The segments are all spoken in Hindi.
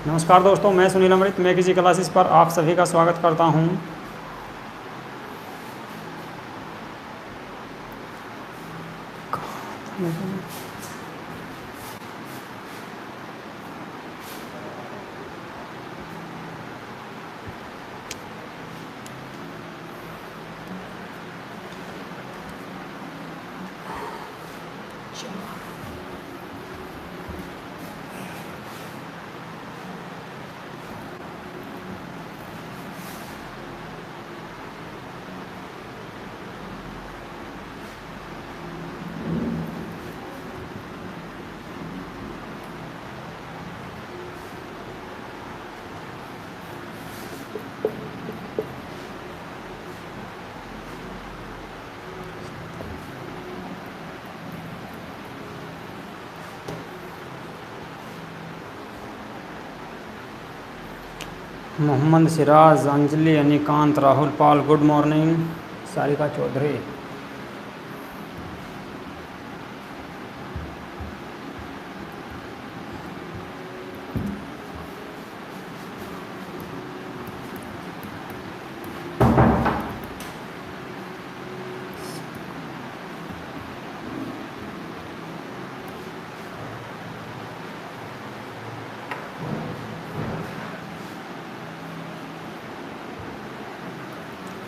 नमस्कार दोस्तों, मैं सुनील अमृत। मैं किसी क्लासेस पर आप सभी का स्वागत करता हूं। मोहम्मद सिराज, अंजलि, अनिकांत, राहुल पाल, गुड मॉर्निंग। सारिका चौधरी।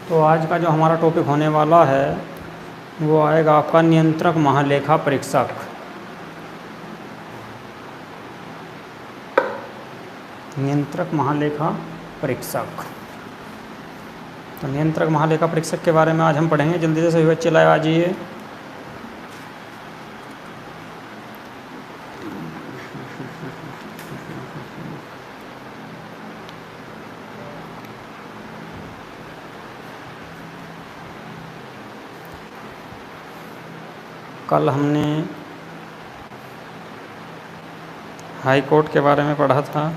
तो आज का जो हमारा टॉपिक होने वाला है वो आएगा आपका नियंत्रक महालेखा परीक्षक। नियंत्रक महालेखा परीक्षक। तो नियंत्रक महालेखा परीक्षक के बारे में आज हम पढ़ेंगे। जल्दी से सभी बच्चे लाइव आ जाइए। कल हमने हाई कोर्ट के बारे में पढ़ा था।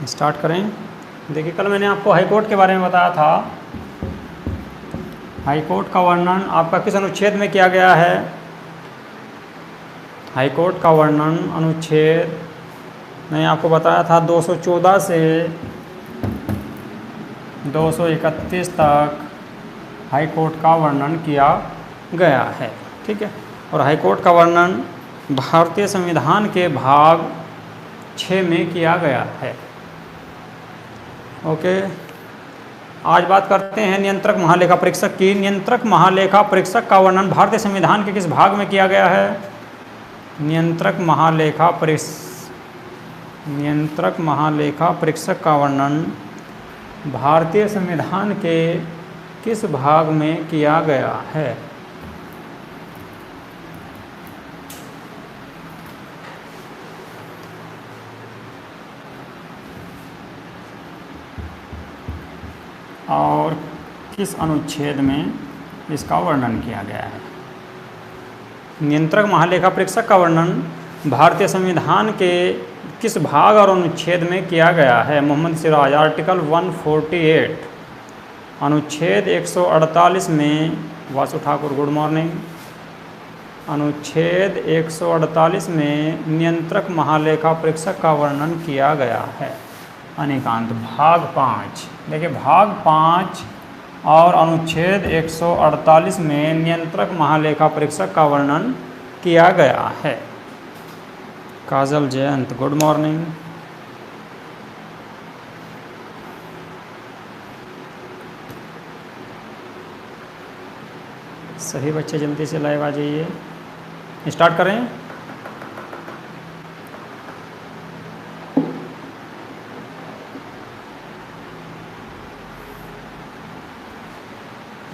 स्टार्ट करें। देखिए, कल मैंने आपको हाई कोर्ट के बारे में बताया था। हाई कोर्ट का वर्णन आपका किस अनुच्छेद में किया गया है? हाई कोर्ट का वर्णन अनुच्छेद मैंने आपको बताया था 214 से 231 तक हाई कोर्ट का वर्णन किया गया है। ठीक है। और हाई कोर्ट का वर्णन भारतीय संविधान के भाग 6 में किया गया है। ओके। आज बात करते हैं नियंत्रक महालेखा परीक्षक की। नियंत्रक महालेखा परीक्षक का वर्णन भारतीय संविधान के किस भाग में किया गया है? नियंत्रक महालेखा परीक्षक का वर्णन भारतीय संविधान के किस भाग में किया गया है? और किस अनुच्छेद में इसका वर्णन किया गया है? नियंत्रक महालेखा परीक्षक का वर्णन भारतीय संविधान के किस भाग और अनुच्छेद में किया गया है? मोहम्मद सिराज, आर्टिकल 148, अनुच्छेद 148 में। Vasu Thakur, good morning. अनुच्छेद 148 में नियंत्रक महालेखा परीक्षक का वर्णन किया गया है। अनिकांत, भाग 5। देखिए, भाग 5 और अनुच्छेद 148 में नियंत्रक महालेखा परीक्षक का वर्णन किया गया है। काजल जयंत, गुड मॉर्निंग। सभी बच्चे जल्दी से लाइव आ जाइए। स्टार्ट करें।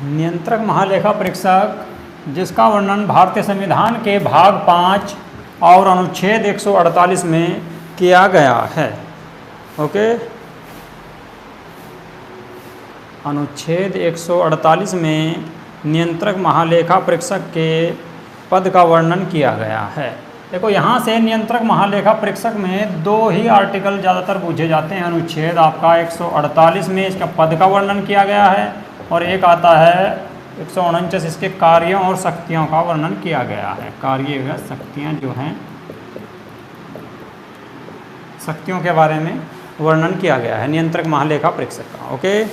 नियंत्रक महालेखा परीक्षक जिसका वर्णन भारतीय संविधान के भाग 5 और अनुच्छेद 148 में किया गया है। ओके, अनुच्छेद 148 में नियंत्रक महालेखा परीक्षक के पद का वर्णन किया गया है। देखो यहाँ से नियंत्रक महालेखा परीक्षक में दो ही आर्टिकल ज़्यादातर पूछे जाते हैं। अनुच्छेद आपका 148 में इसका पद का वर्णन किया गया है और एक आता है 149, इसके कार्यों और शक्तियों का वर्णन किया गया है। कार्य व शक्तियाँ जो हैं, शक्तियों के बारे में वर्णन किया गया है नियंत्रक महालेखा परीक्षक का। ओके,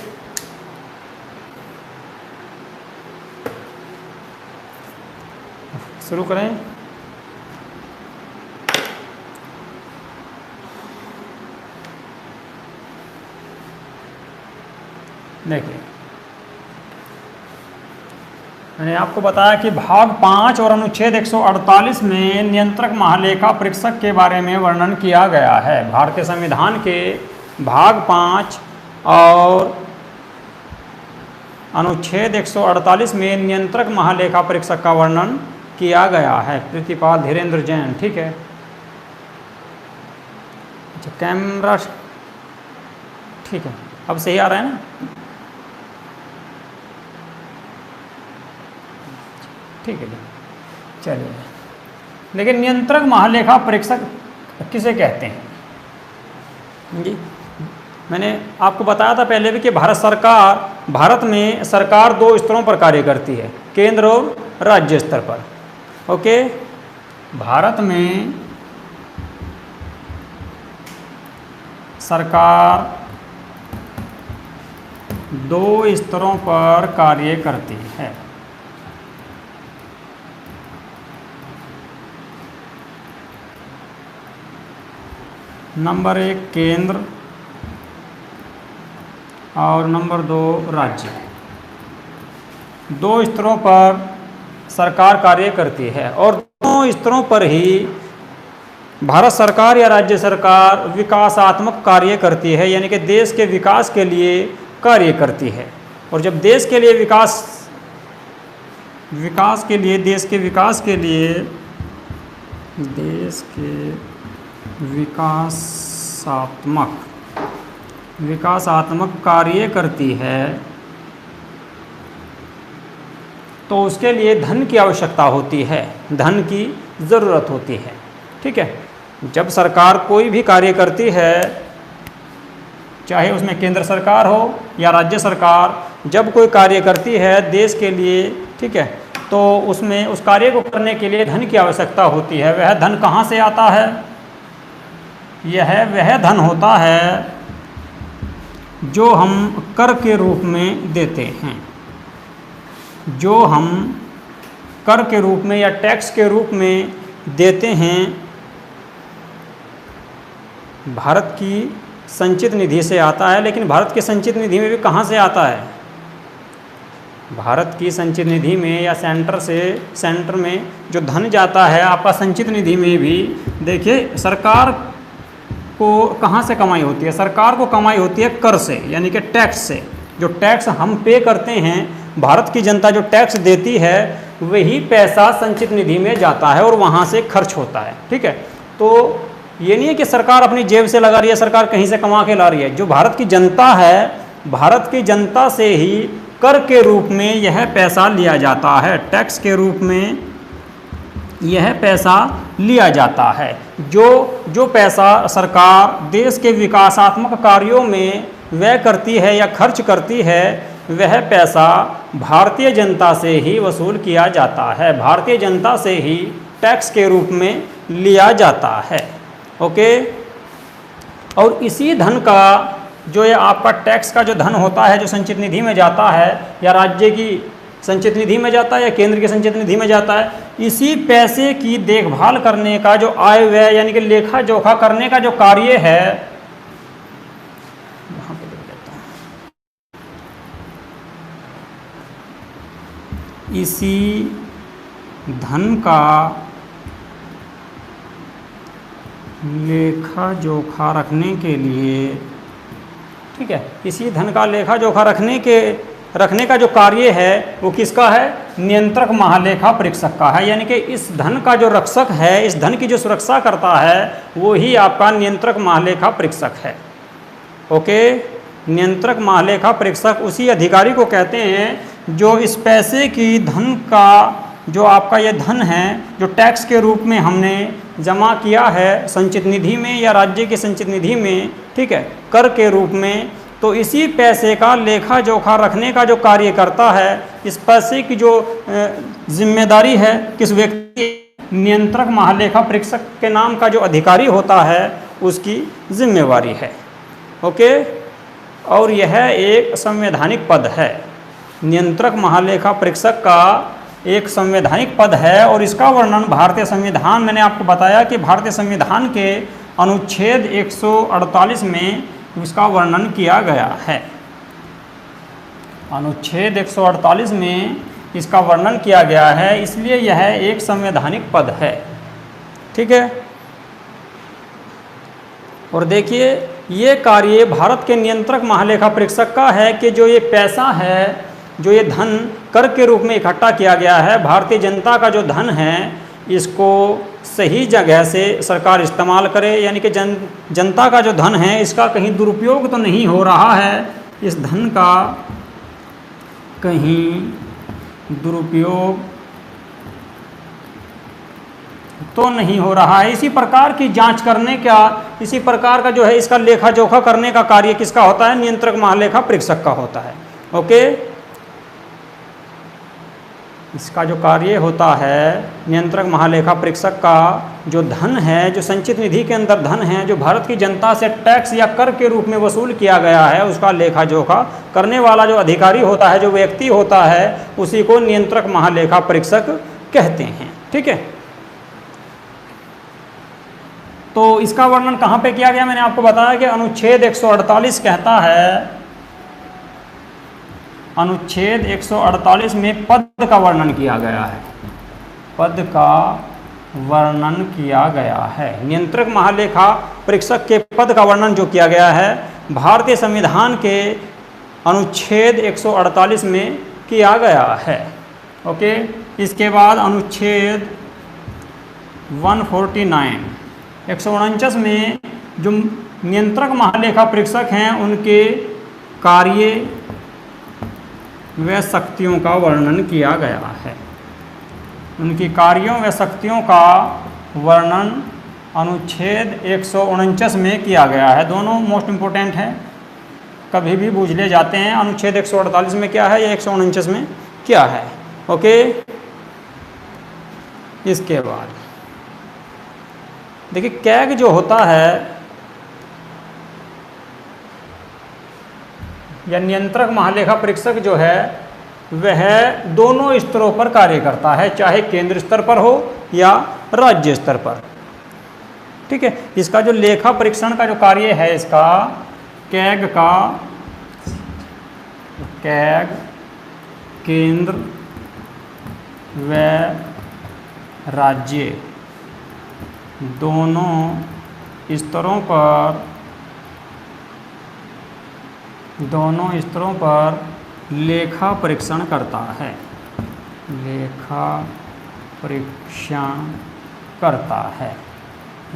शुरू करें। देखिए, मैंने आपको बताया कि भाग 5 और अनुच्छेद 148 में नियंत्रक महालेखा परीक्षक के बारे में वर्णन किया गया है। भारतीय संविधान के भाग 5 और अनुच्छेद 148 में नियंत्रक महालेखा परीक्षक का वर्णन किया गया है। प्रतिपाल धीरेन्द्र जैन, ठीक है। अच्छा, कैमरा ठीक है, अब सही आ रहा है ना? ठीक है जी, चलिए। लेकिन नियंत्रक महालेखा परीक्षक किसे कहते हैं जी? मैंने आपको बताया था पहले भी कि भारत में सरकार दो स्तरों पर कार्य करती है, केंद्र और राज्य स्तर पर। ओके, भारत में सरकार दो स्तरों पर कार्य करती है। नंबर 1 केंद्र और नंबर 2 राज्य। दो स्तरों पर सरकार कार्य करती है और दोनों स्तरों पर ही भारत सरकार या राज्य सरकार विकासात्मक कार्य करती है, यानी कि देश के विकास के लिए कार्य करती है। और जब देश के लिए देश के विकासात्मक कार्य करती है तो उसके लिए धन की आवश्यकता होती है, धन की ज़रूरत होती है। ठीक है, जब सरकार कोई भी कार्य करती है, चाहे उसमें केंद्र सरकार हो या राज्य सरकार, जब कोई कार्य करती है देश के लिए, ठीक है, तो उसमें उस कार्य को करने के लिए धन की आवश्यकता होती है। वह धन कहाँ से आता है? वह धन होता है जो हम कर के रूप में देते हैं, जो हम कर के रूप में या टैक्स के रूप में देते हैं। भारत की संचित निधि से आता है, लेकिन भारत की संचित निधि में भी कहाँ से आता है? भारत की संचित निधि में या सेंटर में जो धन जाता है आपका संचित निधि में भी, देखिए सरकार को कहाँ से कमाई होती है? सरकार को कमाई होती है कर से, यानी कि टैक्स से। जो टैक्स हम पे करते हैं, भारत की जनता जो टैक्स देती है, वही पैसा संचित निधि में जाता है और वहाँ से खर्च होता है। ठीक है, तो ये नहीं है कि सरकार अपनी जेब से लगा रही है, सरकार कहीं से कमा के ला रही है। जो भारत की जनता है, भारत की जनता से ही कर के रूप में यह पैसा लिया जाता है, टैक्स के रूप में यह पैसा लिया जाता है। जो पैसा सरकार देश के विकासात्मक कार्यों में व्यय करती है या खर्च करती है, वह पैसा भारतीय जनता से ही वसूल किया जाता है, भारतीय जनता से ही टैक्स के रूप में लिया जाता है। ओके, और इसी धन का जो ये आपका टैक्स का जो धन होता है, जो संचित निधि में जाता है, या राज्य की संचित निधि में जाता है या केंद्र की संचित निधि में जाता है, इसी पैसे की देखभाल करने का जो आय व्यय यानी कि लेखा जोखा करने का जो कार्य है, यहाँ पे लिख देता हूँ, इसी धन का लेखा जोखा रखने के लिए, ठीक है, इसी धन का लेखा जोखा रखने के रखने का जो कार्य है वो किसका है? नियंत्रक महालेखा परीक्षक का है। यानी कि इस धन का जो रक्षक है, इस धन की जो सुरक्षा करता है, वो ही आपका नियंत्रक महालेखा परीक्षक है। ओके, नियंत्रक महालेखा परीक्षक उसी अधिकारी को कहते हैं जो इस पैसे की धन का जो आपका ये धन है जो टैक्स के रूप में हमने जमा किया है संचित निधि में या राज्य की संचित निधि में, ठीक है, कर के रूप में, तो इसी पैसे का लेखा जोखा रखने का जो कार्य करता है, इस पैसे की जो जिम्मेदारी है किस व्यक्ति, नियंत्रक महालेखा परीक्षक के नाम का जो अधिकारी होता है उसकी जिम्मेवारी है। ओके, और यह एक संवैधानिक पद है। नियंत्रक महालेखा परीक्षक का एक संवैधानिक पद है और इसका वर्णन भारतीय संविधान, मैंने आपको बताया कि भारतीय संविधान के अनुच्छेद 148 में इसका वर्णन किया गया है। अनुच्छेद 148 में इसका वर्णन किया गया है, इसलिए यह एक संवैधानिक पद है। ठीक है, और देखिए ये कार्य भारत के नियंत्रक महालेखा परीक्षक का है कि जो ये पैसा है, जो ये धन कर के रूप में इकट्ठा किया गया है, भारतीय जनता का जो धन है, इसको सही जगह से सरकार इस्तेमाल करे। यानी कि जनता का जो धन है इसका कहीं दुरुपयोग तो नहीं हो रहा है, इस धन का कहीं दुरुपयोग तो नहीं हो रहा है। इसी प्रकार की जांच करने का, इसी प्रकार का जो है इसका लेखा जोखा करने का कार्य किसका होता है? नियंत्रक महालेखा परीक्षक का होता है। ओके, इसका जो कार्य होता है नियंत्रक महालेखा परीक्षक का, जो धन है, जो संचित निधि के अंदर धन है, जो भारत की जनता से टैक्स या कर के रूप में वसूल किया गया है, उसका लेखा जोखा करने वाला जो अधिकारी होता है, जो व्यक्ति होता है, उसी को नियंत्रक महालेखा परीक्षक कहते हैं। ठीक है, तो इसका वर्णन कहाँ पे किया गया? मैंने आपको बताया कि अनुच्छेद 148 कहता है, अनुच्छेद 148 में पद का वर्णन किया गया है, पद का वर्णन किया गया है। नियंत्रक महालेखा परीक्षक के पद का वर्णन जो किया गया है भारतीय संविधान के अनुच्छेद 148 में किया गया है। ओके, इसके बाद अनुच्छेद 149 149 में जो नियंत्रक महालेखा परीक्षक हैं उनके कार्य व शक्तियों का वर्णन किया गया है। उनकी कार्यों व शक्तियों का वर्णन अनुच्छेद 149 में किया गया है। दोनों मोस्ट इम्पोर्टेंट हैं, कभी भी पूछ ले जाते हैं। अनुच्छेद 148 में क्या है या 149 में क्या है। ओके, इसके बाद देखिए कैग जो होता है या नियंत्रक महालेखा परीक्षक जो है वह दोनों स्तरों पर कार्य करता है, चाहे केंद्र स्तर पर हो या राज्य स्तर पर। ठीक है, इसका जो लेखा परीक्षण का जो कार्य है, इसका कैग का, कैग केंद्र व राज्य दोनों स्तरों पर लेखा परीक्षण करता है, लेखा परीक्षण करता है।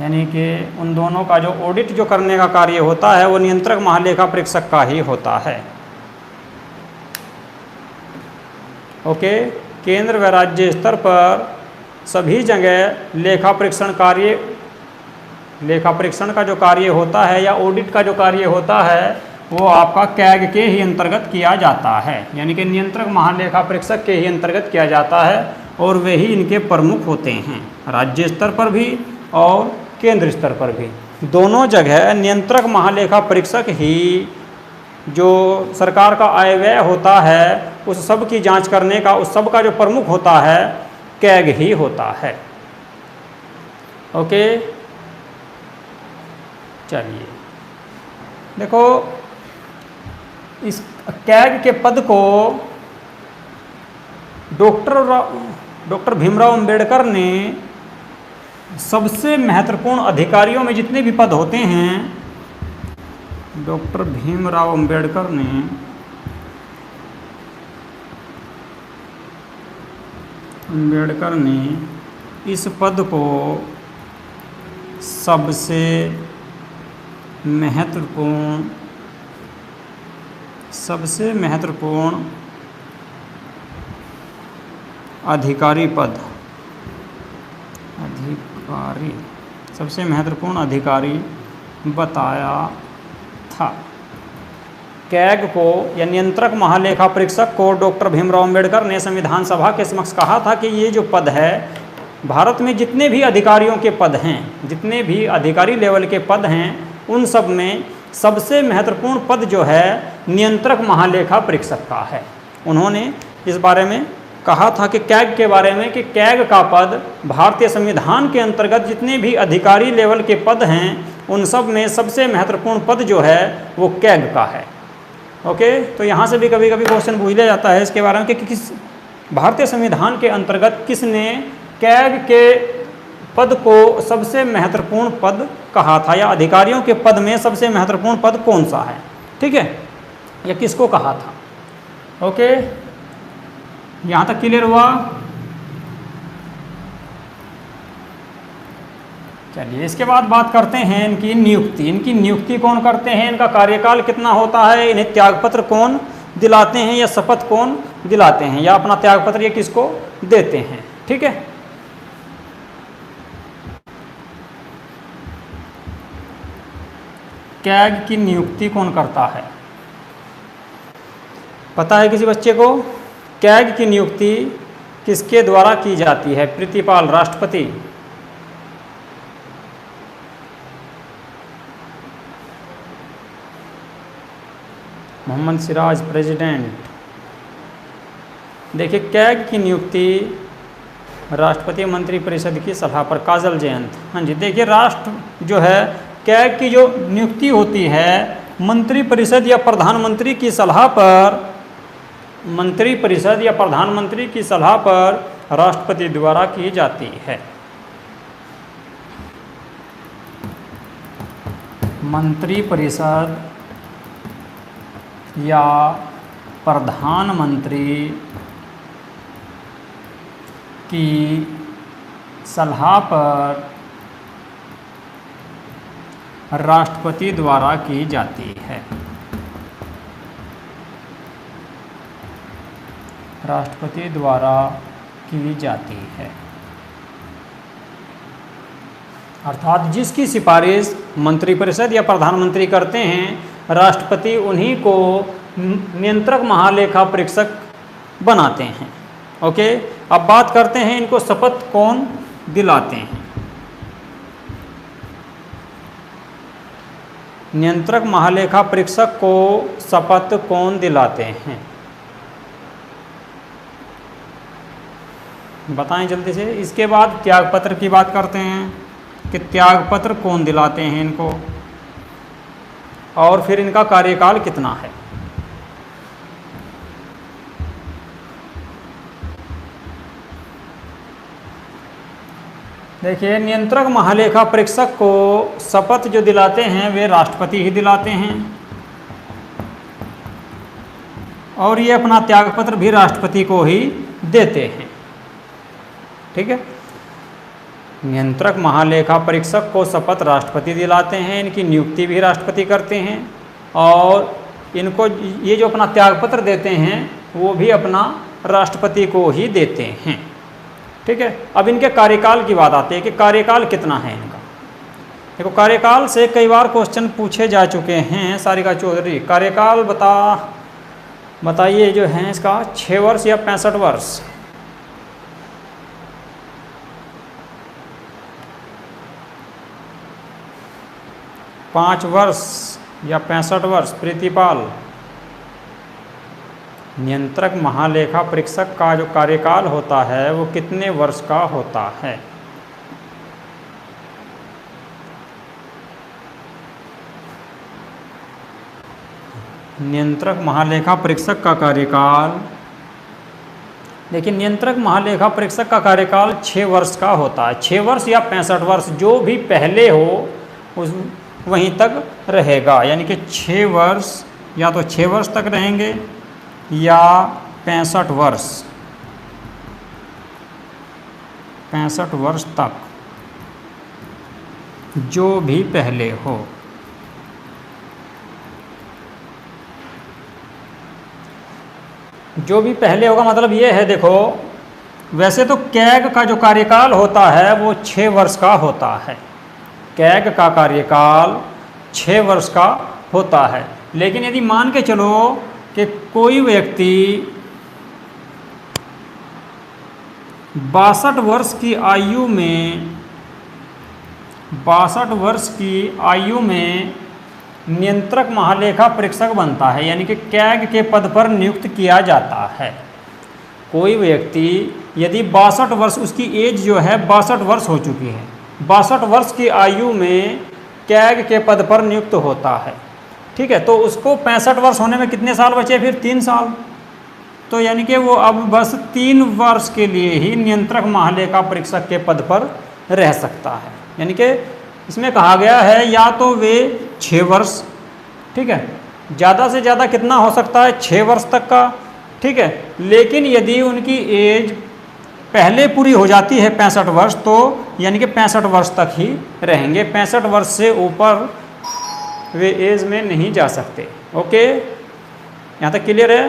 यानी कि उन दोनों का जो ऑडिट जो करने का कार्य होता है वो नियंत्रक महालेखा परीक्षक का ही होता है। ओके, केंद्र व राज्य स्तर पर सभी जगह लेखा परीक्षण का जो कार्य होता है या ऑडिट का जो कार्य होता है वो आपका कैग के ही अंतर्गत किया जाता है, यानी कि नियंत्रक महालेखा परीक्षक के ही अंतर्गत किया जाता है और वे ही इनके प्रमुख होते हैं, राज्य स्तर पर भी और केंद्र स्तर पर भी। दोनों जगह नियंत्रक महालेखा परीक्षक ही जो सरकार का आय व्यय होता है उस सब की जांच करने का, उस सब का जो प्रमुख होता है कैग ही होता है। ओके, चलिए देखो इस कैग के पद को डॉक्टर भीमराव अंबेडकर ने सबसे महत्वपूर्ण अधिकारियों में जितने भी पद होते हैं, डॉक्टर भीमराव अंबेडकर ने अम्बेडकर ने इस पद को सबसे महत्वपूर्ण अधिकारी बताया था। कैग को या नियंत्रक महालेखा परीक्षक को डॉक्टर भीमराव अम्बेडकर ने संविधान सभा के समक्ष कहा था कि ये जो पद है, भारत में जितने भी अधिकारियों के पद हैं, जितने भी अधिकारी लेवल के पद हैं, उन सब में सबसे महत्वपूर्ण पद जो है नियंत्रक महालेखा परीक्षक का है। उन्होंने इस बारे में कहा था कि कैग के बारे में कि कैग का पद भारतीय संविधान के अंतर्गत जितने भी अधिकारी लेवल के पद हैं, उन सब में सबसे महत्वपूर्ण पद जो है वो कैग का है। ओके, तो यहाँ से भी कभी कभी क्वेश्चन पूछ लिया जाता है इसके बारे में कि किस भारतीय संविधान के अंतर्गत किसने कैग के पद को सबसे महत्वपूर्ण पद कहा था, या अधिकारियों के पद में सबसे महत्वपूर्ण पद कौन सा है, ठीक है, या किसको कहा था। ओके, यहाँ तक क्लियर हुआ। चलिए इसके बाद बात करते हैं इनकी नियुक्ति कौन करते हैं, इनका कार्यकाल कितना होता है, इन्हें त्यागपत्र कौन दिलाते हैं या शपथ कौन दिलाते हैं, या अपना त्यागपत्र ये किसको देते हैं, ठीक है। कैग की नियुक्ति कौन करता है, पता है किसी बच्चे को? कैग की नियुक्ति किसके द्वारा की जाती है? प्रीतिपाल राष्ट्रपति, मोहम्मद सिराज प्रेसिडेंट। देखिए कैग की नियुक्ति राष्ट्रपति मंत्रिपरिषद की सलाह पर, काजल जयंत। हाँ जी, देखिए राष्ट्र जो है कैग की जो नियुक्ति होती है मंत्रिपरिषद या प्रधानमंत्री की सलाह पर, मंत्रिपरिषद या प्रधानमंत्री की सलाह पर राष्ट्रपति द्वारा की जाती है। मंत्रिपरिषद या प्रधानमंत्री की सलाह पर राष्ट्रपति द्वारा की जाती है। राष्ट्रपति द्वारा की जाती है, अर्थात जिसकी सिफारिश मंत्रिपरिषद या प्रधानमंत्री करते हैं, राष्ट्रपति उन्हीं को नियंत्रक महालेखा परीक्षक बनाते हैं। ओके, अब बात करते हैं इनको शपथ कौन दिलाते हैं। नियंत्रक महालेखा परीक्षक को शपथ कौन दिलाते हैं, बताएं जल्दी से। इसके बाद त्यागपत्र की बात करते हैं कि त्यागपत्र कौन दिलाते हैं इनको, और फिर इनका कार्यकाल कितना है। देखिए नियंत्रक महालेखा परीक्षक को शपथ जो दिलाते हैं वे राष्ट्रपति ही दिलाते हैं, और ये अपना त्यागपत्र भी राष्ट्रपति को ही देते हैं, ठीक है। नियंत्रक महालेखा परीक्षक को शपथ राष्ट्रपति दिलाते हैं, इनकी नियुक्ति भी राष्ट्रपति करते हैं, और इनको ये जो अपना त्यागपत्र देते हैं वो भी अपना राष्ट्रपति को ही देते हैं, ठीक है। अब इनके कार्यकाल की बात आती है कि कार्यकाल कितना है इनका। देखो कार्यकाल से कई बार क्वेश्चन पूछे जा चुके हैं। सारिका चौधरी कार्यकाल बताइए जो है इसका 6 वर्ष या 65 वर्ष। पाँच वर्ष या 65 वर्ष। प्रीतिपाल, नियंत्रक महालेखा परीक्षक का जो कार्यकाल होता है वो कितने वर्ष का होता है? नियंत्रक महालेखा परीक्षक का कार्यकाल, लेकिन नियंत्रक महालेखा परीक्षक का कार्यकाल 6 वर्ष का होता है। 6 वर्ष या 65 वर्ष, जो भी पहले हो उस वहीं तक रहेगा, यानी कि 6 वर्ष या तो 6 वर्ष तक रहेंगे या 65 वर्ष। 65 वर्ष तक जो भी पहले हो। जो भी पहले होगा मतलब ये है, देखो वैसे तो कैग का जो कार्यकाल होता है वो 6 वर्ष का होता है। कैग का कार्यकाल 6 वर्ष का होता है, लेकिन यदि मान के चलो कि कोई व्यक्ति 62 वर्ष की आयु में 62 वर्ष की आयु में नियंत्रक महालेखा परीक्षक बनता है, यानी कि कैग के पद पर नियुक्त किया जाता है। कोई व्यक्ति यदि 62 वर्ष, उसकी एज जो है 62 वर्ष हो चुकी है, 62 वर्ष की आयु में कैग के पद पर नियुक्त होता है, ठीक है, तो उसको 65 वर्ष होने में कितने साल बचे, फिर 3 साल। तो यानी कि वो अब बस 3 वर्ष के लिए ही नियंत्रक महालेखा परीक्षक के पद पर रह सकता है। यानी कि इसमें कहा गया है या तो वे 6 वर्ष, ठीक है, ज़्यादा से ज़्यादा कितना हो सकता है 6 वर्ष तक का, ठीक है, लेकिन यदि उनकी एज पहले पूरी हो जाती है 65 वर्ष, तो यानी कि 65 वर्ष तक ही रहेंगे, 65 वर्ष से ऊपर वे एज में नहीं जा सकते। ओके, यहाँ तक क्लियर है।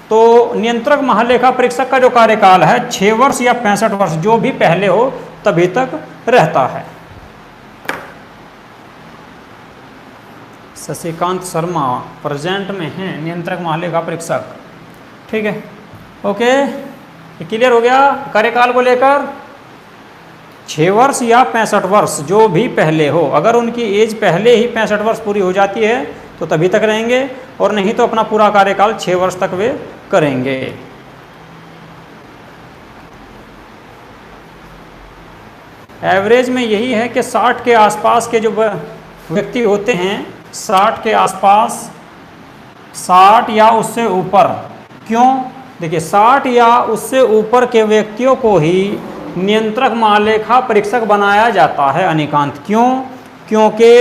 तो नियंत्रक महालेखा परीक्षक का जो कार्यकाल है 6 वर्ष या 65 वर्ष, जो भी पहले हो तभी तक रहता है। शशिकांत शर्मा प्रेजेंट में हैं नियंत्रक महालेखा परीक्षक, ठीक है। ओके, ये क्लियर हो गया कार्यकाल को लेकर। 6 वर्ष या 65 वर्ष, जो भी पहले हो, अगर उनकी एज पहले ही 65 वर्ष पूरी हो जाती है तो तभी तक रहेंगे, और नहीं तो अपना पूरा कार्यकाल 6 वर्ष तक वे करेंगे। एवरेज में यही है कि 60 के आसपास के जो व्यक्ति होते हैं, 60 के आसपास, 60 या उससे ऊपर, क्यों, देखिए 60 या उससे ऊपर के व्यक्तियों को ही नियंत्रक महालेखा परीक्षक बनाया जाता है अनेकांत। क्यों, क्योंकि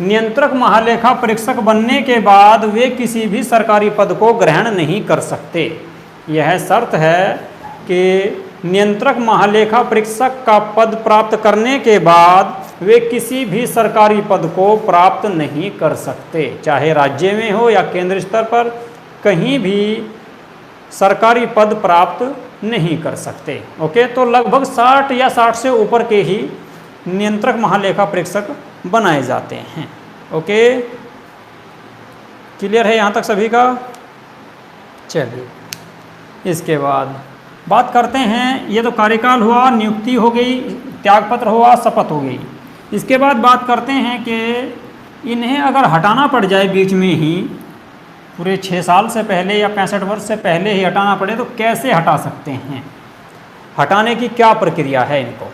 नियंत्रक महालेखा परीक्षक बनने के बाद वे किसी भी सरकारी पद को ग्रहण नहीं कर सकते। यह शर्त है कि नियंत्रक महालेखा परीक्षक का पद प्राप्त करने के बाद वे किसी भी सरकारी पद को प्राप्त नहीं कर सकते, चाहे राज्य में हो या केंद्र स्तर पर, कहीं भी सरकारी पद प्राप्त नहीं कर सकते। ओके, तो लगभग 60 या 60 से ऊपर के ही नियंत्रक महालेखा परीक्षक बनाए जाते हैं। ओके, क्लियर है यहाँ तक सभी का। चलिए, इसके बाद बात करते हैं, ये तो कार्यकाल हुआ, नियुक्ति हो गई, त्यागपत्र हुआ, शपथ हो गई। इसके बाद बात करते हैं कि इन्हें अगर हटाना पड़ जाए बीच में ही, पूरे 6 साल से पहले या 65 वर्ष से पहले ही हटाना पड़े, तो कैसे हटा सकते हैं, हटाने की क्या प्रक्रिया है इनको।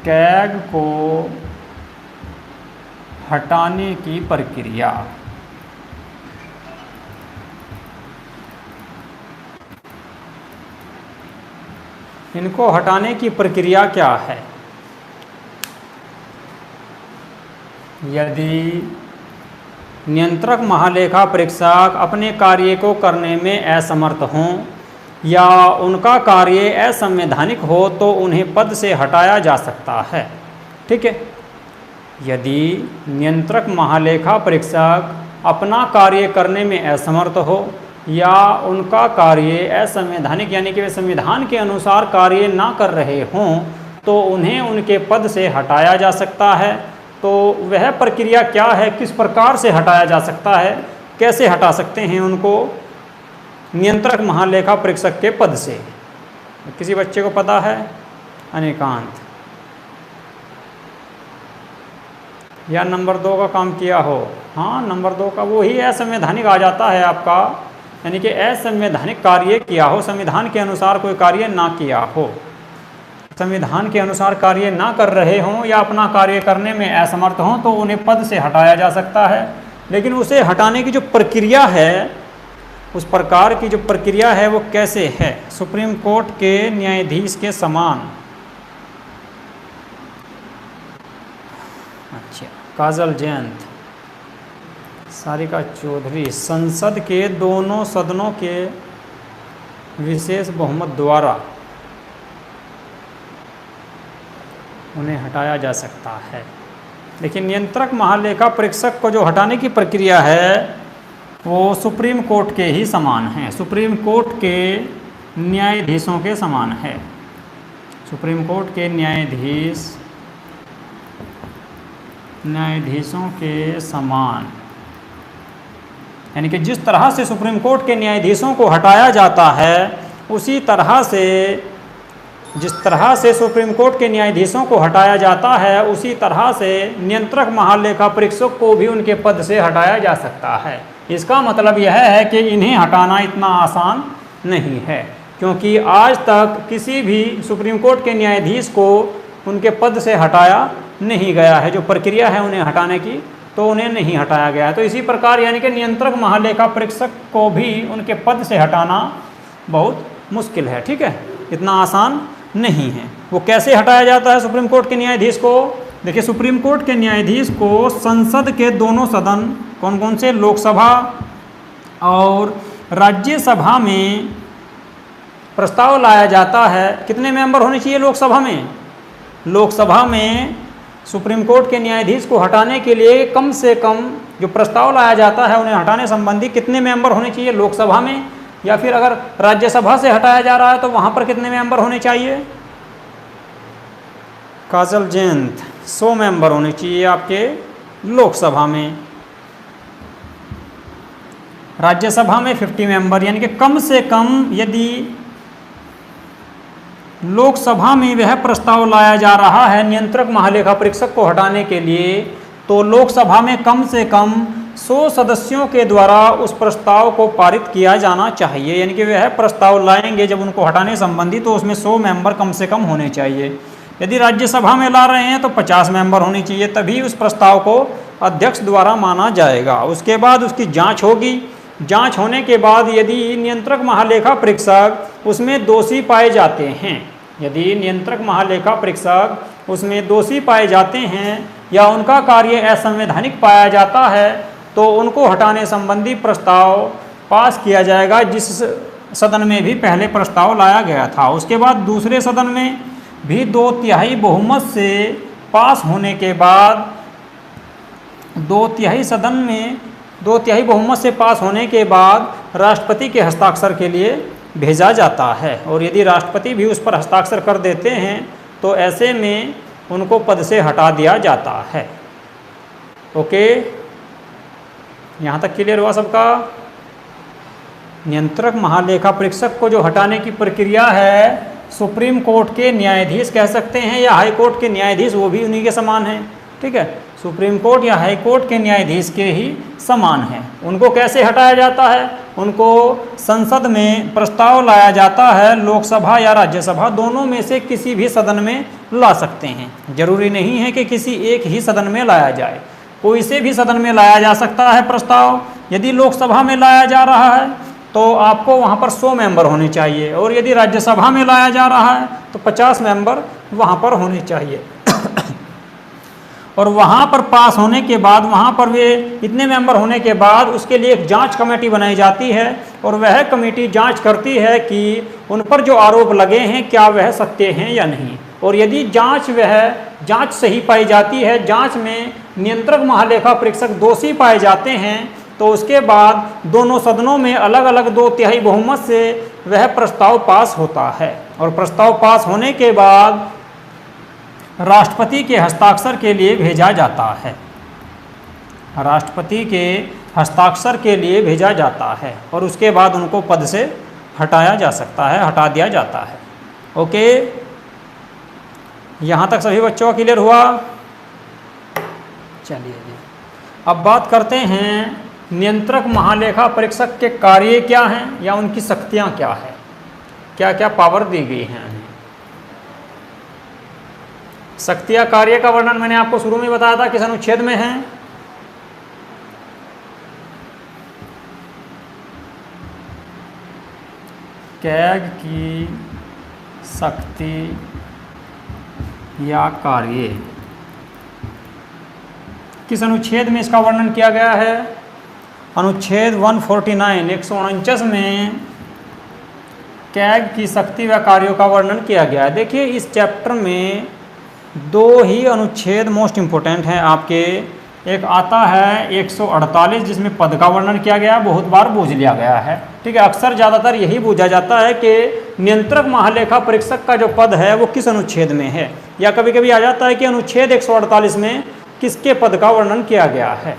कैग को हटाने की प्रक्रिया, इनको हटाने की प्रक्रिया क्या है। यदि नियंत्रक महालेखा परीक्षक अपने कार्य को करने में असमर्थ हों या उनका कार्य असंवैधानिक हो तो उन्हें पद से हटाया जा सकता है, ठीक है। यदि नियंत्रक महालेखा परीक्षक अपना कार्य करने में असमर्थ हो या उनका कार्य असंवैधानिक, यानी कि वे संविधान के अनुसार कार्य ना कर रहे हों, तो उन्हें उनके पद से हटाया जा सकता है। तो वह प्रक्रिया क्या है, किस प्रकार से हटाया जा सकता है, कैसे हटा सकते हैं उनको नियंत्रक महालेखा परीक्षक के पद से। किसी बच्चे को पता है? अनेकांत, या नंबर 2 का काम किया हो? हाँ, नंबर 2 का वो ही असंवैधानिक आ जाता है आपका, यानी कि असंवैधानिक कार्य किया हो, संविधान के अनुसार कोई कार्य ना किया हो, संविधान के अनुसार कार्य ना कर रहे हों या अपना कार्य करने में असमर्थ हों, तो उन्हें पद से हटाया जा सकता है। लेकिन उसे हटाने की जो प्रक्रिया है, उस प्रकार की जो प्रक्रिया है वो कैसे है, सुप्रीम कोर्ट के न्यायाधीश के समान। अच्छा, काजल जयंत, सारिका चौधरी, संसद के दोनों सदनों के विशेष बहुमत द्वारा उन्हें हटाया जा सकता है। लेकिन नियंत्रक महालेखा परीक्षक को जो हटाने की प्रक्रिया है वो सुप्रीम कोर्ट के ही समान है, सुप्रीम कोर्ट के न्यायाधीशों के समान है। सुप्रीम कोर्ट के न्यायाधीशों के समान, यानी कि जिस तरह से सुप्रीम कोर्ट के न्यायाधीशों को हटाया जाता है उसी तरह से, जिस तरह से सुप्रीम कोर्ट के न्यायाधीशों को हटाया जाता है उसी तरह से नियंत्रक महालेखा परीक्षक को भी उनके पद से हटाया जा सकता है। इसका मतलब यह है कि इन्हें हटाना इतना आसान नहीं है, क्योंकि आज तक किसी भी सुप्रीम कोर्ट के न्यायाधीश को उनके पद से हटाया नहीं गया है। जो प्रक्रिया है उन्हें हटाने की, तो उन्हें नहीं हटाया गया है। तो इसी प्रकार यानी कि नियंत्रक महालेखा परीक्षक को भी उनके पद से हटाना बहुत मुश्किल है, ठीक है, इतना आसान नहीं है। वो कैसे हटाया जाता है सुप्रीम कोर्ट के न्यायाधीश को? देखिए, सुप्रीम कोर्ट के न्यायाधीश को संसद के दोनों सदन, कौन कौन से, लोकसभा और राज्यसभा में प्रस्ताव लाया जाता है। कितने मेंबर होने चाहिए लोकसभा में? लोकसभा में सुप्रीम कोर्ट के न्यायाधीश को हटाने के लिए कम से कम जो प्रस्ताव लाया जाता है उन्हें हटाने संबंधी कितने मेंबर होने चाहिए लोकसभा में, या फिर अगर राज्यसभा से हटाया जा रहा है तो वहाँ पर कितने मेंबर होने चाहिए? काजल जयंत, 100 मेंबर होने चाहिए आपके लोकसभा में। राज्यसभा में 50 मेंबर, यानी कि कम से कम यदि लोकसभा में वह प्रस्ताव लाया जा रहा है नियंत्रक महालेखा परीक्षक को हटाने के लिए, तो लोकसभा में कम से कम 100 सदस्यों के द्वारा उस प्रस्ताव को पारित किया जाना चाहिए। यानी कि वह प्रस्ताव लाएंगे जब उनको हटाने संबंधी, तो उसमें 100 मेंबर कम से कम होने चाहिए। यदि राज्यसभा में ला रहे हैं तो 50 मेंबर होने चाहिए, तभी उस प्रस्ताव को अध्यक्ष द्वारा माना जाएगा। उसके बाद उसकी जांच होगी। जांच होने के बाद यदि नियंत्रक महालेखा परीक्षक उसमें दोषी पाए जाते हैं, यदि नियंत्रक महालेखा परीक्षक उसमें दोषी पाए जाते हैं या उनका कार्य असंवैधानिक पाया जाता है, तो उनको हटाने संबंधी प्रस्ताव पास किया जाएगा जिस सदन में भी पहले प्रस्ताव लाया गया था। उसके बाद दूसरे सदन में भी 2/3 बहुमत से पास होने के बाद, 2/3 सदन में 2/3 बहुमत से पास होने के बाद राष्ट्रपति के हस्ताक्षर के लिए भेजा जाता है। और यदि राष्ट्रपति भी उस पर हस्ताक्षर कर देते हैं तो ऐसे में उनको पद से हटा दिया जाता है। ओके, यहाँ तक क्लियर हुआ सबका? नियंत्रक महालेखा परीक्षक को जो हटाने की प्रक्रिया है सुप्रीम कोर्ट के न्यायाधीश कह सकते हैं या हाई कोर्ट के न्यायाधीश, वो भी उन्हीं के समान हैं, ठीक है। सुप्रीम कोर्ट या हाई कोर्ट के न्यायाधीश के ही समान हैं। उनको कैसे हटाया जाता है? उनको संसद में प्रस्ताव लाया जाता है, लोकसभा या राज्यसभा दोनों में से किसी भी सदन में ला सकते हैं। जरूरी नहीं है कि किसी एक ही सदन में लाया जाए, कोई से भी सदन में लाया जा सकता है प्रस्ताव। यदि लोकसभा में लाया जा रहा है तो आपको वहाँ पर 100 मेंबर होने चाहिए, और यदि राज्यसभा में लाया जा रहा है तो 50 मेंबर वहाँ पर होने चाहिए। और वहाँ पर पास होने के बाद, वहाँ पर वे इतने मेंबर होने के बाद उसके लिए एक जांच कमेटी बनाई जाती है, और वह कमेटी जांच करती है कि उन पर जो आरोप लगे हैं क्या वह सत्य हैं या नहीं। और यदि जांच सही पाई जाती है, जांच में नियंत्रक महालेखा परीक्षक दोषी पाए जाते हैं, तो उसके बाद दोनों सदनों में अलग अलग 2/3 बहुमत से वह प्रस्ताव पास होता है। और प्रस्ताव पास होने के बाद राष्ट्रपति के हस्ताक्षर के लिए भेजा जाता है, राष्ट्रपति के हस्ताक्षर के लिए भेजा जाता है, और उसके बाद उनको पद से हटाया जा सकता है, हटा दिया जाता है। ओके, यहाँ तक सभी बच्चों का क्लियर हुआ? चलिए जी, अब बात करते हैं नियंत्रक महालेखा परीक्षक के कार्य क्या हैं या उनकी शक्तियाँ क्या है, क्या क्या पावर दी गई हैं। शक्तियाँ कार्य का वर्णन मैंने आपको शुरू में बताया था, किस अनुच्छेद में है? कैग की शक्ति या कार्य, किस अनुच्छेद में इसका वर्णन किया गया है? अनुच्छेद 149 149 में कैग की शक्ति व कार्यों का वर्णन किया गया है। देखिए इस चैप्टर में दो ही अनुच्छेद मोस्ट इम्पोर्टेंट हैं आपके। एक आता है 148 जिसमें पद का वर्णन किया गया है, बहुत बार पूछ लिया गया है, ठीक है। अक्सर ज़्यादातर यही पूछा जाता है कि नियंत्रक महालेखा परीक्षक का जो पद है वो किस अनुच्छेद में है, या कभी कभी आ जाता है कि अनुच्छेद 148 में किसके पद का वर्णन किया गया है,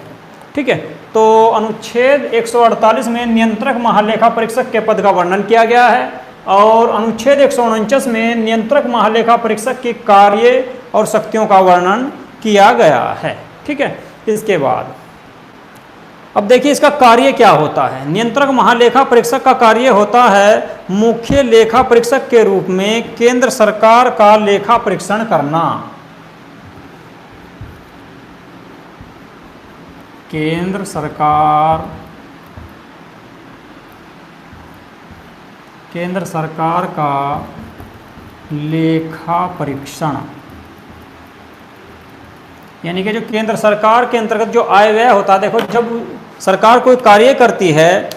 ठीक है। तो अनुच्छेद 148 में नियंत्रक महालेखा परीक्षक के पद का वर्णन किया गया है, और अनुच्छेद 149 में नियंत्रक महालेखा परीक्षक के कार्य और शक्तियों का वर्णन किया गया है, ठीक है। इसके बाद अब देखिए इसका कार्य क्या होता है। नियंत्रक महालेखा परीक्षक का कार्य होता है मुख्य लेखा परीक्षक के रूप में केंद्र सरकार का लेखा परीक्षण करना। केंद्र सरकार का लेखा परीक्षण, यानी कि जो केंद्र सरकार के अंतर्गत जो आय व्यय होता है, देखो जब सरकार कोई कार्य करती है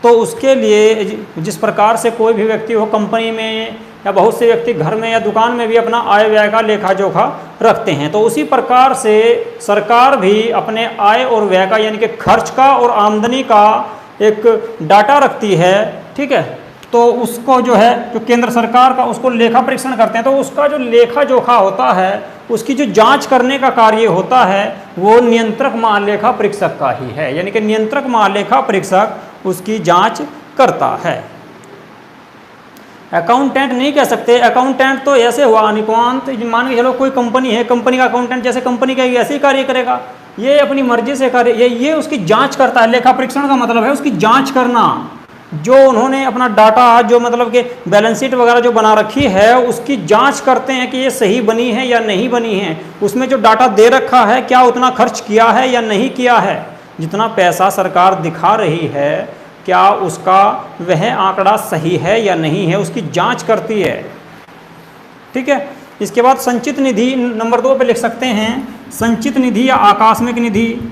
तो उसके लिए जिस प्रकार से कोई भी व्यक्ति हो कंपनी में या बहुत से व्यक्ति घर में या दुकान में भी अपना आय व्यय का लेखा जोखा रखते हैं, तो उसी प्रकार से सरकार भी अपने आय और व्यय का यानी कि खर्च का और आमदनी का एक डाटा रखती है, ठीक है। तो उसको जो है जो केंद्र सरकार का उसको लेखा परीक्षण करते हैं, तो उसका जो लेखा जोखा होता है उसकी जो जांच करने का कार्य होता है वो नियंत्रक महालेखा परीक्षक का ही है, यानी कि नियंत्रक महालेखा परीक्षक उसकी जांच करता है। अकाउंटेंट नहीं कह सकते, अकाउंटेंट तो ऐसे हुआ निकांत, मान के चलो कोई कंपनी है, कंपनी का अकाउंटेंट जैसे कंपनी का ऐसे ही कार्य करेगा, ये अपनी मर्जी से कार्य, ये उसकी जांच करता है। लेखा परीक्षण का मतलब है उसकी जांच करना, जो उन्होंने अपना डाटा जो मतलब कि बैलेंस शीट वगैरह जो बना रखी है उसकी जांच करते हैं कि ये सही बनी है या नहीं बनी है, उसमें जो डाटा दे रखा है क्या उतना खर्च किया है या नहीं किया है, जितना पैसा सरकार दिखा रही है क्या उसका वह आंकड़ा सही है या नहीं है, उसकी जांच करती है, ठीक है। इसके बाद संचित निधि नंबर 2 पे लिख सकते हैं, संचित निधि या आकस्मिक निधि,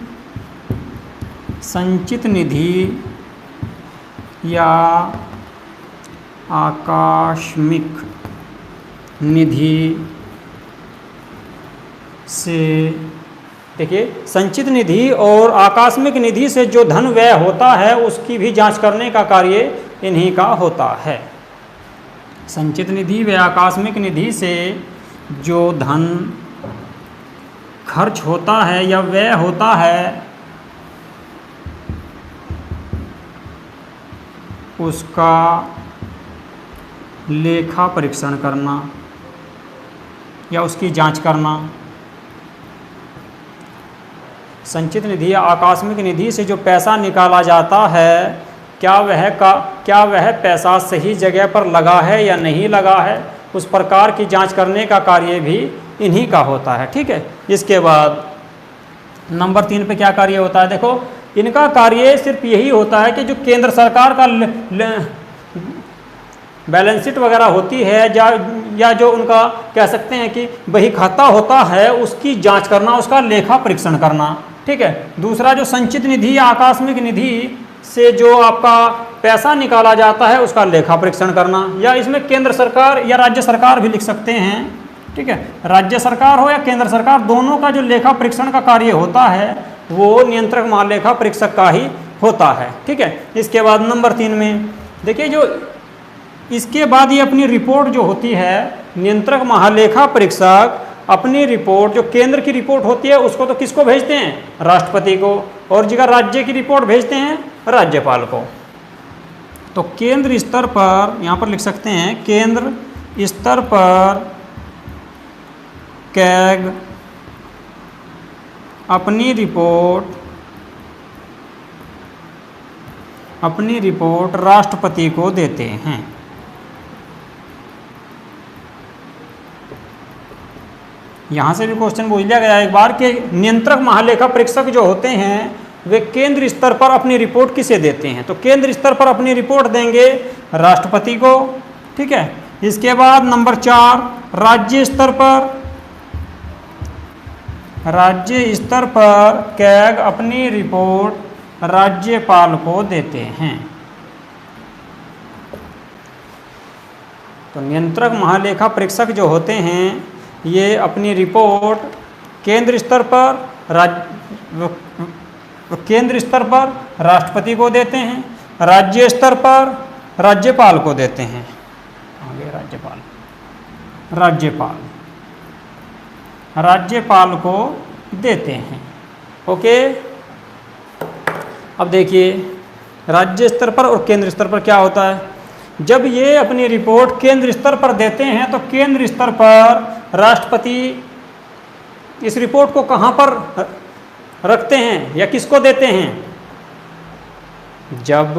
संचित निधि या आकस्मिक निधि से, देखिए संचित निधि और आकस्मिक निधि से जो धन व्यय होता है उसकी भी जांच करने का कार्य इन्हीं का होता है। संचित निधि व आकस्मिक निधि से जो धन खर्च होता है या व्यय होता है उसका लेखा परीक्षण करना या उसकी जांच करना। संचित निधि या आकस्मिक निधि से जो पैसा निकाला जाता है क्या वह पैसा सही जगह पर लगा है या नहीं लगा है, उस प्रकार की जांच करने का कार्य भी इन्हीं का होता है, ठीक है। इसके बाद नंबर 3 पे क्या कार्य होता है, देखो इनका कार्य सिर्फ यही होता है कि जो केंद्र सरकार का बैलेंस शीट वगैरह होती है या जो उनका कह सकते हैं कि बही खाता होता है उसकी जांच करना, उसका लेखा परीक्षण करना, ठीक है। दूसरा जो संचित निधि या आकस्मिक निधि से जो आपका पैसा निकाला जाता है उसका लेखा परीक्षण करना, या इसमें केंद्र सरकार या राज्य सरकार भी लिख सकते हैं, ठीक है। राज्य सरकार हो या केंद्र सरकार, दोनों का जो लेखा परीक्षण का कार्य होता है वो नियंत्रक महालेखा परीक्षक का ही होता है, ठीक है। इसके बाद नंबर 3 में देखिए जो इसके बाद ये अपनी रिपोर्ट जो होती है, नियंत्रक महालेखा परीक्षक अपनी रिपोर्ट जो केंद्र की रिपोर्ट होती है उसको तो किसको भेजते हैं, राष्ट्रपति को, और जगह राज्य की रिपोर्ट भेजते हैं राज्यपाल को। तो केंद्र स्तर पर यहाँ पर लिख सकते हैं, केंद्र स्तर पर कैग अपनी रिपोर्ट राष्ट्रपति को देते हैं। यहाँ से भी क्वेश्चन पूछ लिया गया एक बार कि नियंत्रक महालेखा परीक्षक जो होते हैं वे केंद्र स्तर पर अपनी रिपोर्ट किसे देते हैं, तो केंद्र स्तर पर अपनी रिपोर्ट देंगे राष्ट्रपति को, ठीक है। इसके बाद नंबर 4 राज्य स्तर पर कैग अपनी रिपोर्ट राज्यपाल को देते हैं। तो नियंत्रक महालेखा परीक्षक जो होते हैं ये अपनी रिपोर्ट केंद्र स्तर पर राष्ट्रपति को देते हैं, राज्य स्तर पर राज्यपाल को देते हैं। आगे राज्यपाल को देते हैं। ओके, अब देखिए राज्य स्तर पर और केंद्र स्तर पर क्या होता है। जब ये अपनी रिपोर्ट केंद्र स्तर पर देते हैं तो केंद्र स्तर पर राष्ट्रपति इस रिपोर्ट को कहाँ पर रखते हैं या किसको देते हैं। जब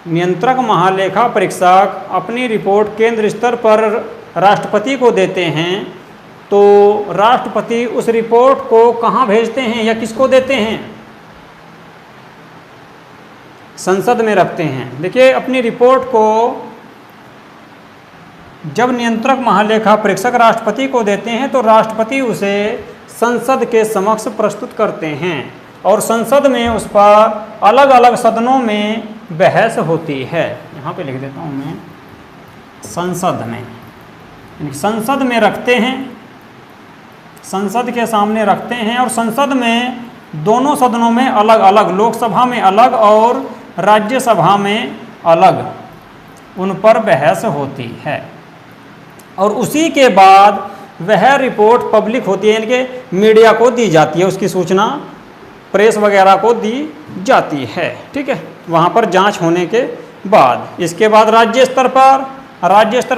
नियंत्रक महालेखा परीक्षक अपनी रिपोर्ट केंद्र स्तर पर राष्ट्रपति को देते हैं तो राष्ट्रपति उस रिपोर्ट को कहाँ भेजते हैं या किसको देते हैं, संसद में रखते हैं। देखिए अपनी रिपोर्ट को जब नियंत्रक महालेखा परीक्षक राष्ट्रपति को देते हैं तो राष्ट्रपति उसे संसद के समक्ष प्रस्तुत करते हैं और संसद में उस पर अलग अलग सदनों में बहस होती है। यहाँ पे लिख देता हूँ मैं, संसद में रखते हैं, संसद के सामने रखते हैं और संसद में दोनों सदनों में अलग अलग, लोकसभा में अलग और राज्यसभा में अलग उन पर बहस होती है और उसी के बाद वह रिपोर्ट पब्लिक होती है, यानी कि मीडिया को दी जाती है, उसकी सूचना प्रेस वगैरह को दी जाती है। ठीक है, वहाँ पर जांच होने के बाद इसके बाद राज्य स्तर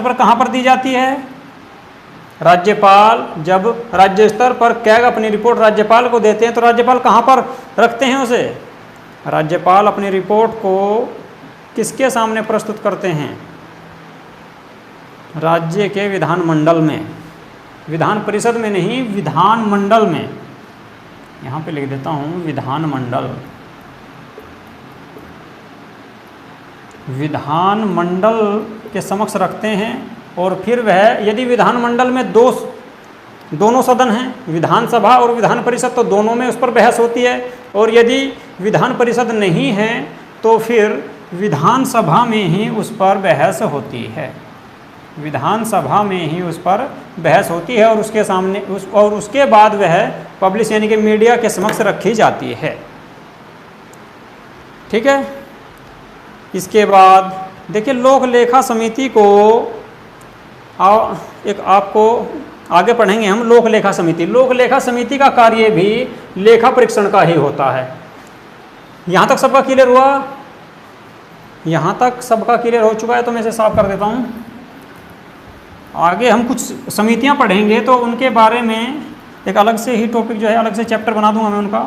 पर कहाँ पर दी जाती है, राज्यपाल। जब राज्य स्तर पर कैग अपनी रिपोर्ट राज्यपाल को देते हैं तो राज्यपाल कहाँ पर रखते हैं उसे, राज्यपाल अपनी रिपोर्ट को किसके सामने प्रस्तुत करते हैं, राज्य के विधानमंडल में, विधान परिषद में नहीं, विधानमंडल में। यहाँ पे लिख देता हूँ विधानमंडल के समक्ष रखते हैं और फिर वह, यदि विधानमंडल में दोनों सदन हैं, विधानसभा और विधान परिषद, तो दोनों में उस पर बहस होती है और यदि विधान परिषद नहीं है तो फिर विधानसभा में ही उस पर बहस होती है, विधानसभा में ही उस पर बहस होती है और उसके सामने और उसके बाद वह पब्लिश यानी कि मीडिया के समक्ष रखी जाती है। ठीक है, इसके बाद देखिए लोक लेखा समिति को एक आपको आगे पढ़ेंगे हम। लोक लेखा समिति का कार्य भी लेखा परीक्षण का ही होता है। यहाँ तक सबका क्लियर हुआ? यहाँ तक सबका क्लियर हो चुका है तो मैं इसे साफ कर देता हूँ। आगे हम कुछ समितियाँ पढ़ेंगे तो उनके बारे में एक अलग से ही टॉपिक जो है, अलग से चैप्टर बना दूंगा मैं उनका,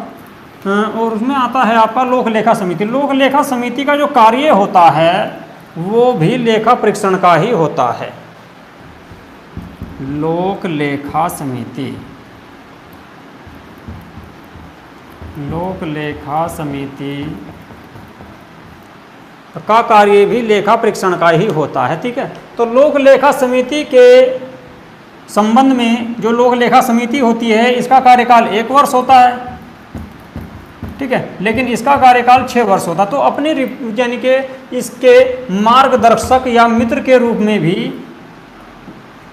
और उसमें आता है आपका लोक लेखा समिति। लोक लेखा समिति का जो कार्य होता है वो भी लेखा परीक्षण का ही होता है। लोक लेखा समिति का कार्य भी लेखा परीक्षण का ही होता है। ठीक है, तो लोक लेखा समिति के संबंध में जो लोक लेखा समिति होती है इसका कार्यकाल 1 वर्ष होता है। ठीक है, लेकिन इसका कार्यकाल 6 वर्ष होता है। तो अपने यानी कि इसके मार्गदर्शक या मित्र के रूप में भी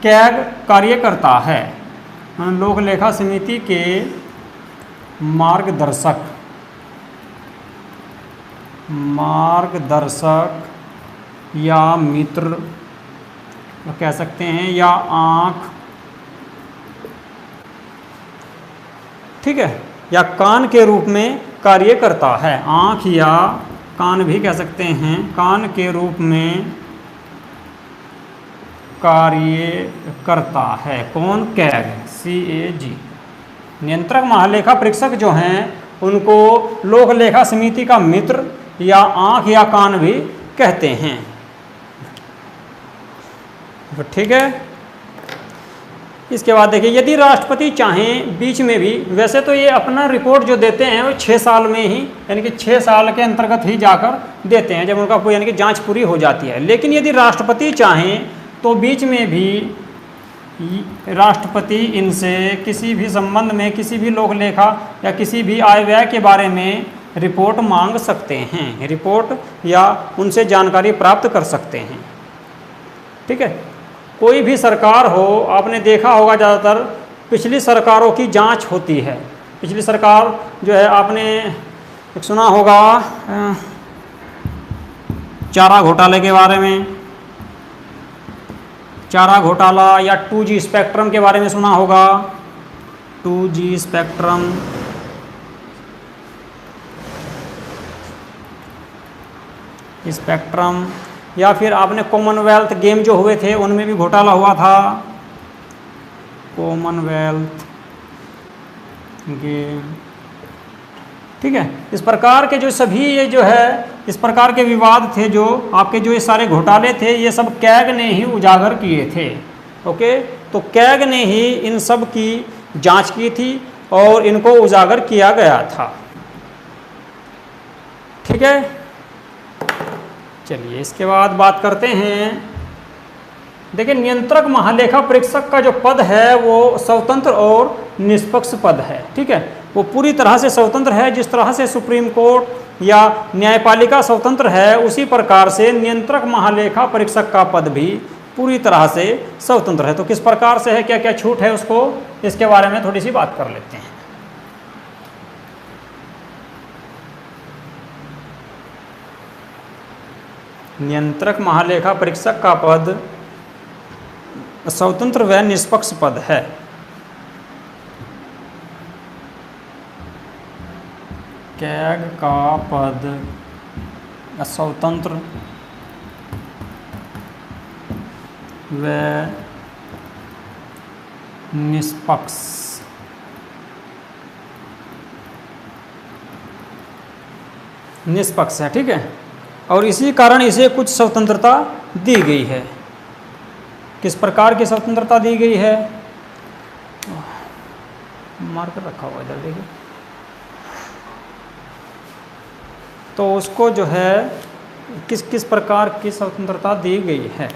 कैग कार्य करता है। लोक लेखा समिति के मार्गदर्शक या मित्र कह सकते हैं, या आँख, ठीक है, या कान के रूप में कार्य करता है। आँख या कान भी कह सकते हैं, कान के रूप में कार्य करता है। कौन? CAG, CAG। नियंत्रक महालेखा परीक्षक जो हैं उनको लोक लेखा समिति का मित्र या आँख या कान भी कहते हैं। ठीक है, इसके बाद देखिए यदि राष्ट्रपति चाहें बीच में भी, वैसे तो ये अपना रिपोर्ट जो देते हैं वो 6 साल में ही, यानी कि 6 साल के अंतर्गत ही जाकर देते हैं जब उनका यानी कि जांच पूरी हो जाती है। लेकिन यदि राष्ट्रपति चाहें तो बीच में भी राष्ट्रपति इनसे किसी भी संबंध में, किसी भी लोक लेखा या किसी भी आय व्यय के बारे में रिपोर्ट मांग सकते हैं, रिपोर्ट या उनसे जानकारी प्राप्त कर सकते हैं। ठीक है, कोई भी सरकार हो, आपने देखा होगा ज़्यादातर पिछली सरकारों की जांच होती है। पिछली सरकार जो है, आपने एक सुना होगा चारा घोटाले के बारे में, चारा घोटाला, या 2G स्पेक्ट्रम के बारे में सुना होगा। 2G स्पेक्ट्रम, या फिर आपने कॉमनवेल्थ गेम जो हुए थे उनमें भी घोटाला हुआ था। कॉमनवेल्थ गेम, ठीक है। इस प्रकार के जो सभी ये जो है इस प्रकार के विवाद थे, जो आपके जो ये सारे घोटाले थे, ये सब कैग ने ही उजागर किए थे। ओके, तो कैग ने ही इन सब की जांच की थी और इनको उजागर किया गया था। ठीक है, चलिए इसके बाद बात करते हैं। देखिए, नियंत्रक महालेखा परीक्षक का जो पद है वो स्वतंत्र और निष्पक्ष पद है। ठीक है, वो पूरी तरह से स्वतंत्र है। जिस तरह से सुप्रीम कोर्ट या न्यायपालिका स्वतंत्र है, उसी प्रकार से नियंत्रक महालेखा परीक्षक का पद भी पूरी तरह से स्वतंत्र है। तो किस प्रकार से है, क्या क्या छूट है, उसको इसके बारे में थोड़ी सी बात कर लेते हैं। नियंत्रक महालेखा परीक्षक का पद स्वतंत्र व निष्पक्ष पद है। कैग का पद स्वतंत्र व निष्पक्ष है। ठीक है, और इसी कारण इसे कुछ स्वतंत्रता दी गई है। किस प्रकार की स्वतंत्रता दी गई है, मार्कर रखा हुआ इधर देखिए। तो उसको जो है किस किस प्रकार की स्वतंत्रता दी गई है।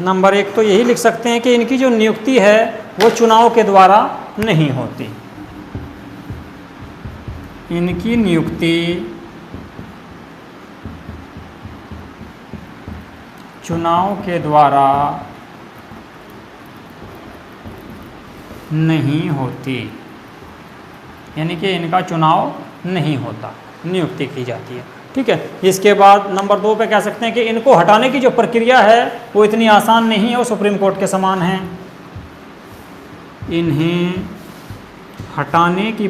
नंबर 1 तो यही लिख सकते हैं कि इनकी जो नियुक्ति है वो चुनाव के द्वारा नहीं होती। इनकी नियुक्ति चुनाव के द्वारा नहीं होती, यानी कि इनका चुनाव नहीं होता, नियुक्ति की जाती है। ठीक है, इसके बाद नंबर 2 पे कह सकते हैं कि इनको हटाने की जो प्रक्रिया है वो इतनी आसान नहीं है, वो सुप्रीम कोर्ट के समान है। इन्हें हटाने की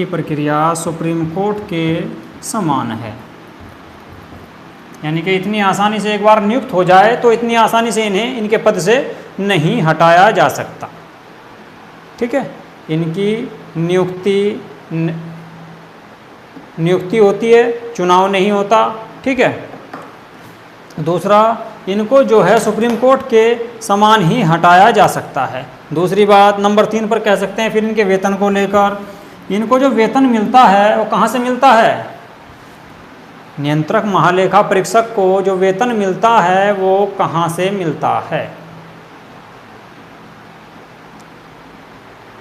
प्रक्रिया सुप्रीम कोर्ट के समान है। यानी कि इतनी आसानी से एक बार नियुक्त हो जाए तो इतनी आसानी से इन्हें इनके पद से नहीं हटाया जा सकता। ठीक है, इनकी नियुक्ति होती है, चुनाव नहीं होता। ठीक है, दूसरा, इनको जो है सुप्रीम कोर्ट के समान ही हटाया जा सकता है। दूसरी बात, नंबर 3 पर कह सकते हैं फिर इनके वेतन को लेकर, इनको जो वेतन मिलता है वो कहाँ से मिलता है। नियंत्रक महालेखा परीक्षक को जो वेतन मिलता है वो कहाँ से मिलता है।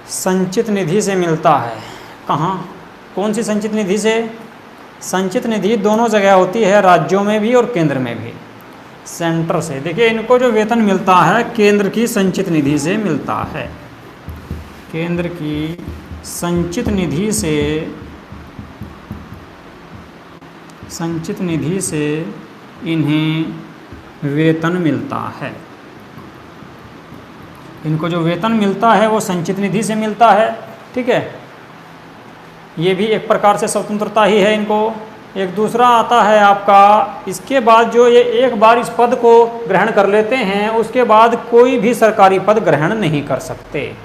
संचित निधि से मिलता है। कहाँ, कौन सी संचित निधि से। संचित निधि दोनों जगह होती है, राज्यों में भी और केंद्र में भी। सेंटर से, देखिए इनको जो वेतन मिलता है केंद्र की संचित निधि से मिलता है। केंद्र की संचित निधि से इन्हें वेतन मिलता है। इनको जो वेतन मिलता है वो संचित निधि से मिलता है। ठीक है, ये भी एक प्रकार से स्वतंत्रता ही है इनको। एक दूसरा आता है आपका, इसके बाद जो ये एक बार इस पद को ग्रहण कर लेते हैं उसके बाद कोई भी सरकारी पद ग्रहण नहीं कर सकते।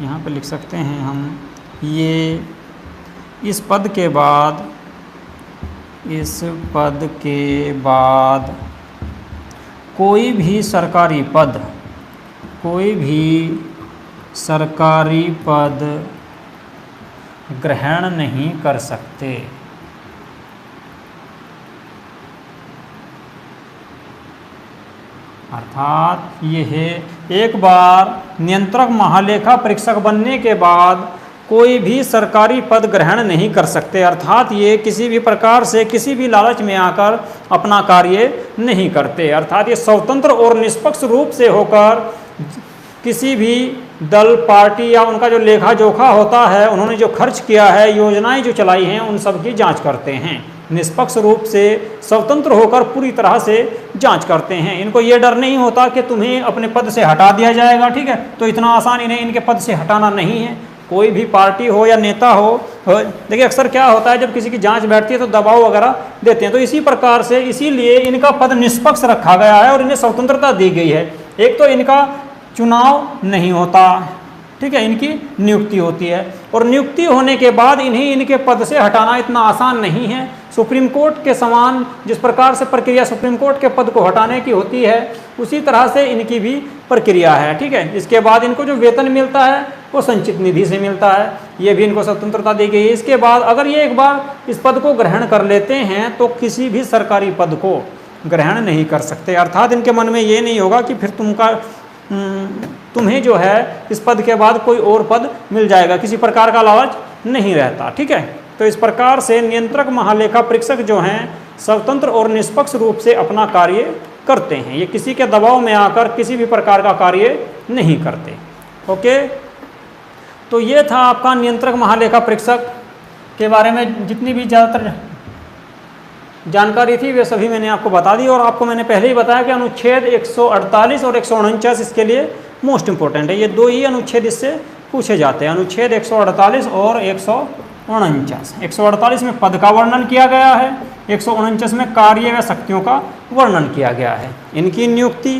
यहाँ पे लिख सकते हैं हम, ये इस पद के बाद कोई भी सरकारी पद ग्रहण नहीं कर सकते। अर्थात यह एक बार नियंत्रक महालेखा परीक्षक बनने के बाद कोई भी सरकारी पद ग्रहण नहीं कर सकते, अर्थात ये किसी भी प्रकार से किसी भी लालच में आकर अपना कार्य नहीं करते, अर्थात ये स्वतंत्र और निष्पक्ष रूप से होकर किसी भी दल, पार्टी या उनका जो लेखा जोखा होता है, उन्होंने जो खर्च किया है, योजनाएं जो चलाई हैं, उन सब की जांच करते हैं। निष्पक्ष रूप से स्वतंत्र होकर पूरी तरह से जांच करते हैं। इनको ये डर नहीं होता कि तुम्हें अपने पद से हटा दिया जाएगा, ठीक है, तो इतना आसान इन्हें इनके पद से हटाना नहीं है। कोई भी पार्टी हो या नेता हो, देखिए अक्सर क्या होता है जब किसी की जांच बैठती है तो दबाव वगैरह देते हैं, तो इसी प्रकार से इसीलिए इनका पद निष्पक्ष रखा गया है और इन्हें स्वतंत्रता दी गई है। एक तो इनका चुनाव नहीं होता, ठीक है, इनकी नियुक्ति होती है और नियुक्ति होने के बाद इन्हें इनके पद से हटाना इतना आसान नहीं है। सुप्रीम कोर्ट के समान जिस प्रकार से प्रक्रिया सुप्रीम कोर्ट के पद को हटाने की होती है, उसी तरह से इनकी भी प्रक्रिया है, ठीक है। इसके बाद इनको जो वेतन मिलता है वो संचित निधि से मिलता है, ये भी इनको स्वतंत्रता दी गई है। इसके बाद अगर ये एक बार इस पद को ग्रहण कर लेते हैं तो किसी भी सरकारी पद को ग्रहण नहीं कर सकते, अर्थात इनके मन में ये नहीं होगा कि फिर तुम्हें जो है इस पद के बाद कोई और पद मिल जाएगा, किसी प्रकार का लालच नहीं रहता, ठीक है। तो इस प्रकार से नियंत्रक महालेखा परीक्षक जो हैं स्वतंत्र और निष्पक्ष रूप से अपना कार्य करते हैं, ये किसी के दबाव में आकर किसी भी प्रकार का कार्य नहीं करते। ओके, तो ये था आपका नियंत्रक महालेखा परीक्षक के बारे में जितनी भी ज़्यादातर जानकारी थी वे सभी मैंने आपको बता दी, और आपको मैंने पहले ही बताया कि अनुच्छेद 148 और 149 इसके लिए मोस्ट इंपॉर्टेंट है। ये दो ही अनुच्छेद इससे पूछे जाते हैं, अनुच्छेद 148 और 149। 148 में पद का वर्णन किया गया है, 149 में कार्य व शक्तियों का वर्णन किया गया है। इनकी नियुक्ति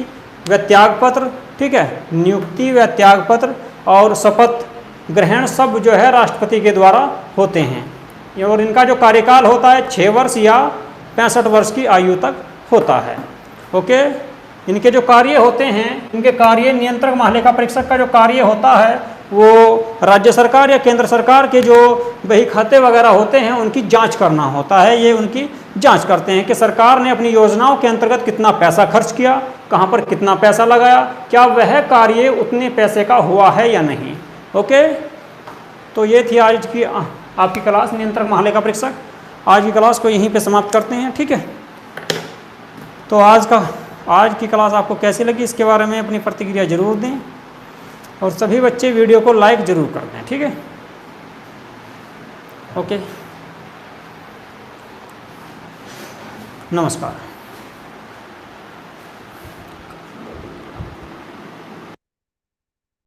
व त्यागपत्र, ठीक है, नियुक्ति व त्यागपत्र और शपथ ग्रहण सब जो है राष्ट्रपति के द्वारा होते हैं, और इनका जो कार्यकाल होता है 6 वर्ष या 65 वर्ष की आयु तक होता है। ओके, इनके जो कार्य होते हैं, इनके कार्य नियंत्रक महालेखा परीक्षक का जो कार्य होता है वो राज्य सरकार या केंद्र सरकार के जो बही खाते वगैरह होते हैं उनकी जांच करना होता है। ये उनकी जांच करते हैं कि सरकार ने अपनी योजनाओं के अंतर्गत कितना पैसा खर्च किया, कहाँ पर कितना पैसा लगाया, क्या वह कार्य उतने पैसे का हुआ है या नहीं। ओके, तो ये थी आज की आपकी क्लास नियंत्रक महालेखा परीक्षक। आज की क्लास को यहीं पे समाप्त करते हैं, ठीक है। तो आज की क्लास आपको कैसी लगी इसके बारे में अपनी प्रतिक्रिया जरूर दें, और सभी बच्चे वीडियो को लाइक जरूर कर दें, ठीक है। ओके, नमस्कार।